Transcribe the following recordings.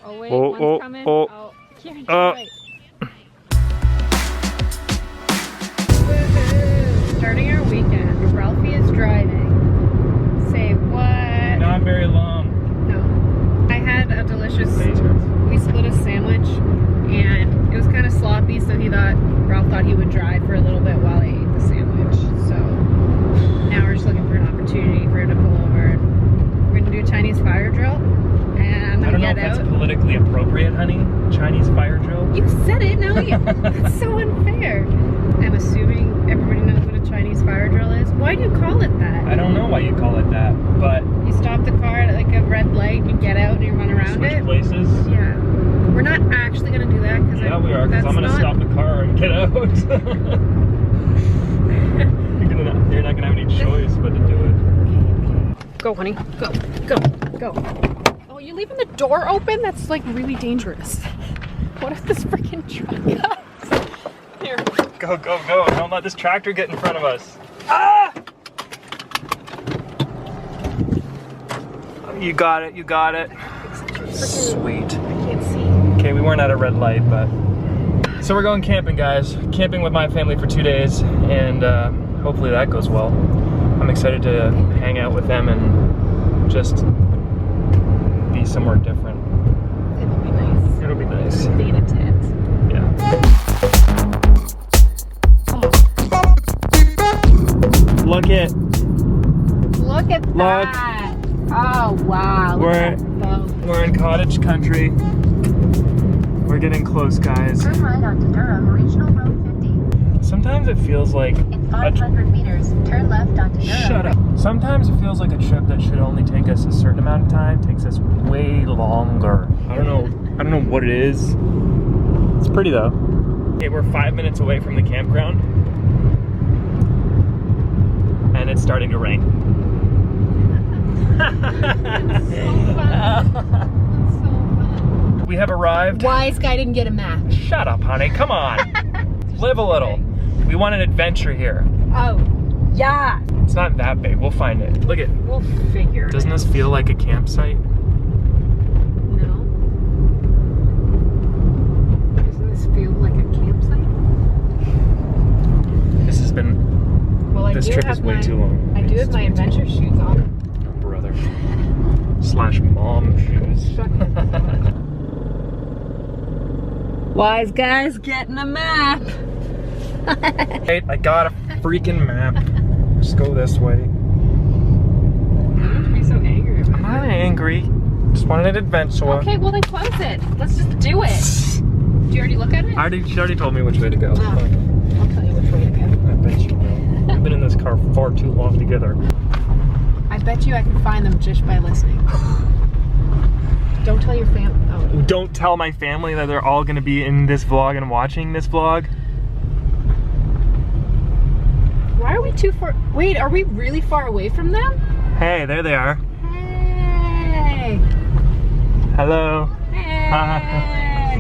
Oh wait, one's coming. Oh, Kieran, wait. Woohoo! Starting our weekend. Ralphie is driving. Say what? Not very long. No. I had a delicious. We split a sandwich, and it was kind of sloppy. So Ralph thought he would drive for a little bit while I ate the sandwich. So now we're just looking for an opportunity for him to pull over. We're gonna do a Chinese fire drill, and I'm gonna get out. I don't know if that's politically appropriate, honey. Chinese fire drill. You said it. No, that's so unfair. I'm assuming everybody knows what a Chinese fire drill is. Why do you call it that? I don't know why you call it that, but you stop the car at like a red light and you get out and you run around switch it. Places. Yeah. We're not actually gonna do that because we are. Because I'm gonna stop the car and get out. You're not gonna have any choice but to do it. Go, honey. Go. Go. Go. Oh, you're leaving the door open? That's like really dangerous. What if this freaking truck comes? Here. Go, go, go. Don't let this tractor get in front of us. Ah! You got it, you got it. Sweet. I can't see. Okay, we weren't at a red light, but... So we're going camping, guys. Camping with my family for 2 days, and hopefully that goes well. I'm excited to hang out with them and just be somewhere different. It'll be nice. It'll be nice. Data tent. Yeah. Oh. Look at that. Oh wow. We're in cottage country. We're getting close, guys. Turn right onto Durham Regional Road 50. Sometimes it feels like in 500 meters, turn left onto Durham. Shut up. Sometimes it feels like a trip that should only take us a certain amount of time takes us way longer. I don't know what it is. It's pretty though. Okay, we're 5 minutes away from the campground. And it's starting to rain. That's so fun. That's so fun. We have arrived. Wise guy didn't get a map. Shut up, honey. Come on. Live a little. We want an adventure here. Oh, yeah. It's not that big. We'll find it. Look at. We'll figure. Doesn't this feel like a campsite? No. Doesn't this feel like a campsite? This has been. Well, this trip is way too long. I do have my adventure shoes on. Brother. / mom shoes. Wise guy's getting a map. Hey, I got a freaking map. Just go this way. Don't be so angry about I'm not angry. Just wanted an adventure. Okay, well then close it. Let's just do it. Did you already look at it? She already told me which way to go. Oh, I'll tell you which way to go. I bet you will. We've been in this car far too long together. I bet you I can find them just by listening. Don't tell your family. Oh. Don't tell my family that they're all gonna be in this vlog and watching this vlog. Why are we too far? Wait, are we really far away from them? Hey, there they are. Hey. Hello. Hey.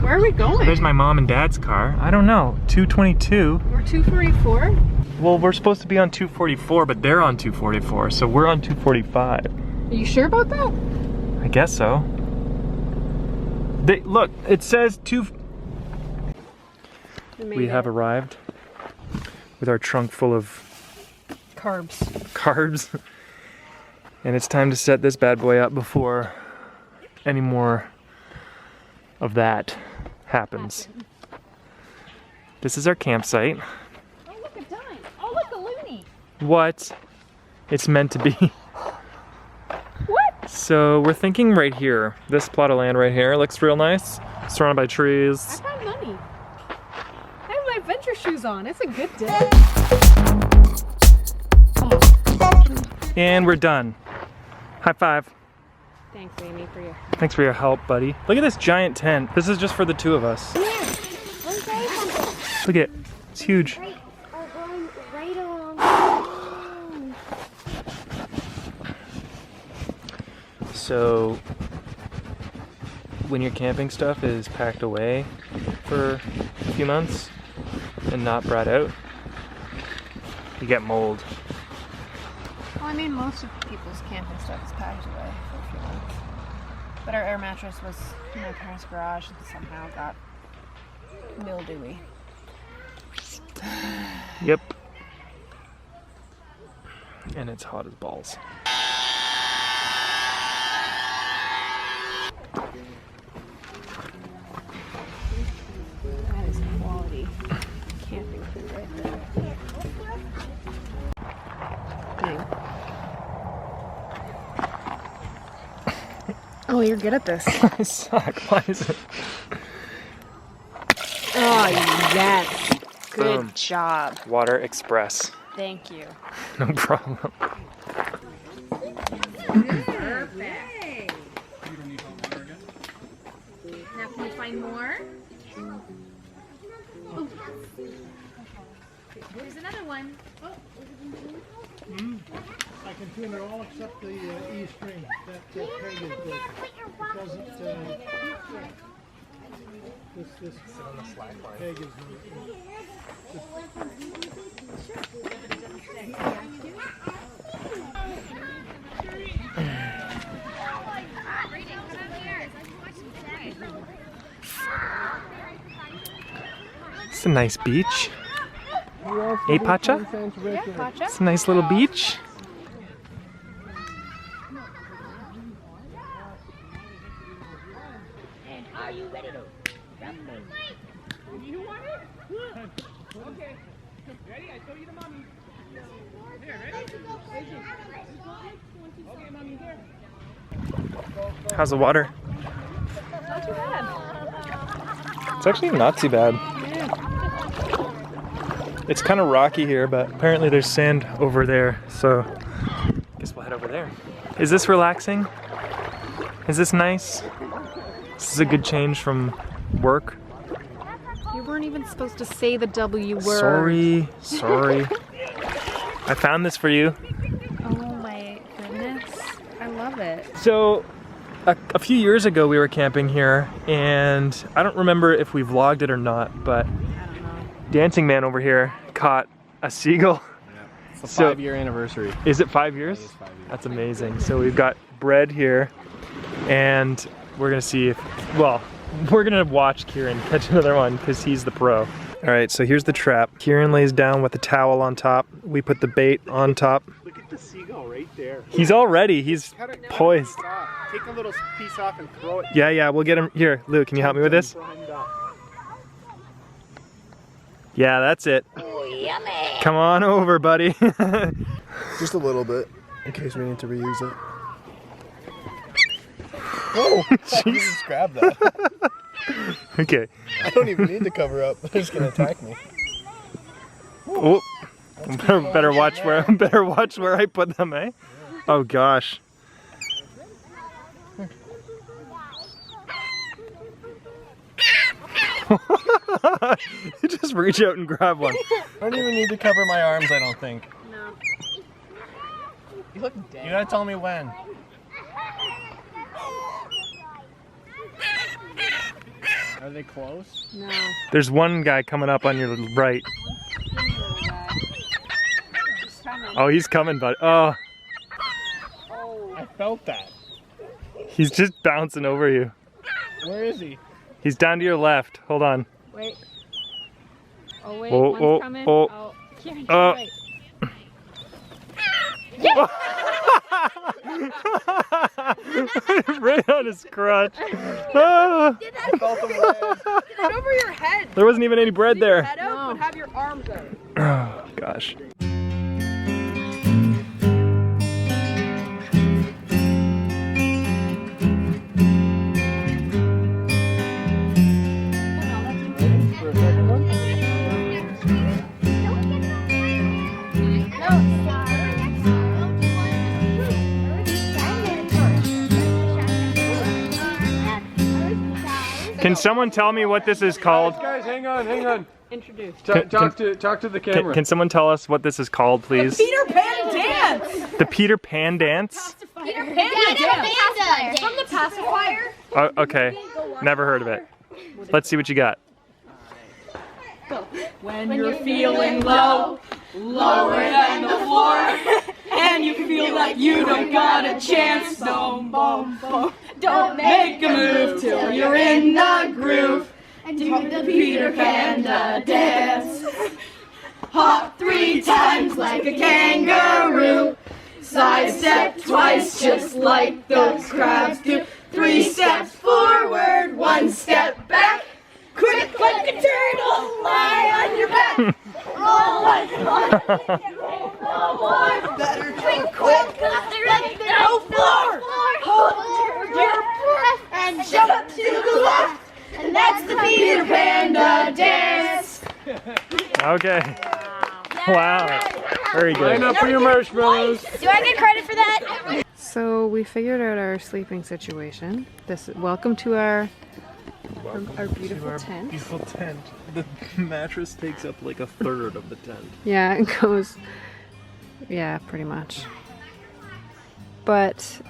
Where are we going? There's my mom and dad's car. I don't know. 222. We're 244? Well, we're supposed to be on 244, but they're on 244, so we're on 245. Are you sure about that? I guess so. Look, it says We have arrived with our trunk full of carbs. And it's time to set this bad boy up before any more of that happens. This is our campsite. Oh, look, a dime. Oh, look, a loony. What? It's meant to be. What? So we're thinking right here. This plot of land right here looks real nice. Surrounded by trees. I found money. I have my adventure shoes on. It's a good day. And we're done. High five. Thanks, Amy, for your... Thanks for your help, buddy. Look at this giant tent. This is just for the two of us. Look at it. It's huge. Right along. So, when your camping stuff is packed away for a few months and not brought out, you get mold. Well, I mean, most of people's camping stuff is packed away for a few months. But our air mattress was in my parents' garage and somehow got mildewy. Yep. And it's hot as balls. That is quality camping food right there. Dang. Oh, you're good at this. I suck. Why is it? Oh, yes. Good Boom. job. Water Express. Thank you. No problem. Perfect. Now can we find more? Oh. Here's another one. I can tune it all except the E string. That peg is broken. It doesn't. This peg is. It's a nice beach. Hey, Pacha? Yeah, Pacha. It's a nice little beach. Are you ready to rumble? You want it? Okay. Ready? I told you to mommy. Here, ready? Okay, mommy, here. How's the water? Not too bad. It's actually not too bad. It's kind of rocky here, but apparently there's sand over there, so I guess we'll head over there. Is this relaxing? Is this nice? This is a good change from work. You weren't even supposed to say the W word. Sorry. I found this for you. Oh my goodness. I love it. So, a few years ago we were camping here, and I don't remember if we vlogged it or not, but I don't know. Dancing Man over here caught a seagull. It's the So- 5-year anniversary. Is it 5 years? It is 5 years. That's amazing. So we've got bread here, and we're gonna see if, well, we're gonna watch Kieran catch another one because he's the pro. All right, so here's the trap. Kieran lays down with a towel on top. We put the bait on top. Look at the seagull right there. He's poised. Take a little piece off and throw it. Yeah, we'll get him. Here, Lou, can you help me with this? Yeah, that's it. Yummy. Come on over, buddy. Just a little bit, in case we need to reuse it. Oh, You just grab that. Okay. I don't even need to cover up. They're just gonna attack me. Oh, better watch where I put them, eh? Oh gosh. You just reach out and grab one. I don't even need to cover my arms, I don't think. No. You look dead. You gotta tell me when. Are they close? No. There's one guy coming up on your right. He's coming. Oh, he's coming, bud. Oh, I felt that. he's just bouncing over you. Where is he? He's down to your left. Hold on. Wait. Oh wait, Oh, one's oh, coming. oh. Kieran, Oh. wait. Right on his crotch. Ah. I felt them land. Get over your head. There wasn't even any bread there. Head out, but have your arms out. Oh, gosh. For a second one? Can someone tell me what this is called? Guys, hang on. Introduce. Talk to the camera. Can someone tell us what this is called, please? Peter Pan dance. The Peter Pan dance? Peter Pan dance. From the pacifier. Oh, okay. Never heard of it. Let's see what you got. When you're feeling low, lower than the floor, and you feel like you don't got a chance. Boom, boom, boom. Don't make a move till you're in the groove. Do the Peter Panda dance. Hop 3 times like a kangaroo. Sidestep twice just like those crabs do. 3 steps forward, 1 step back. Quick like a turtle, lie on your back. Roll like a lion, no more. Better drink quick, let no floor. Hold your breath and jump to the left. And that's the Peter Panda dance. Okay. Wow. Very good. Line up for your marshmallows. Do I get credit for that? So we figured out our sleeping situation. Welcome to our beautiful tent. Beautiful tent. The mattress takes up like a third of the tent. Yeah, it goes. Yeah, pretty much. But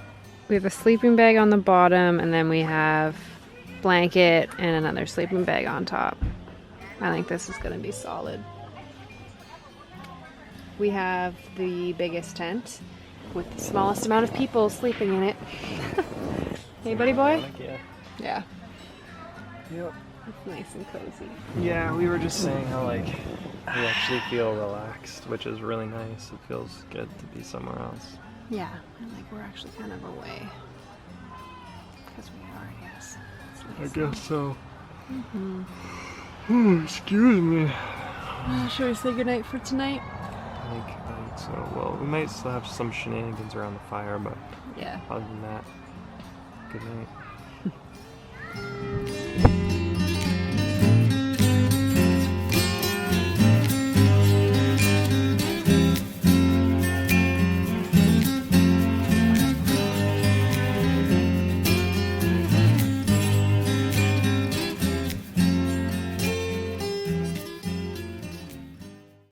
we have a sleeping bag on the bottom, and then we have blanket and another sleeping bag on top. I think this is gonna be solid. We have the biggest tent with the smallest amount of people sleeping in it. Hey, buddy boy? Yeah. Yeah. Yep. It's nice and cozy. Yeah, we were just saying how like we actually feel relaxed, which is really nice. It feels good to be somewhere else. Yeah, and like we're actually kind of away. Because we are, yes. It's nice. I guess so. Oh, excuse me. Should we say goodnight for tonight? I think so. Well, we might still have some shenanigans around the fire, but Yeah. other than that, good night.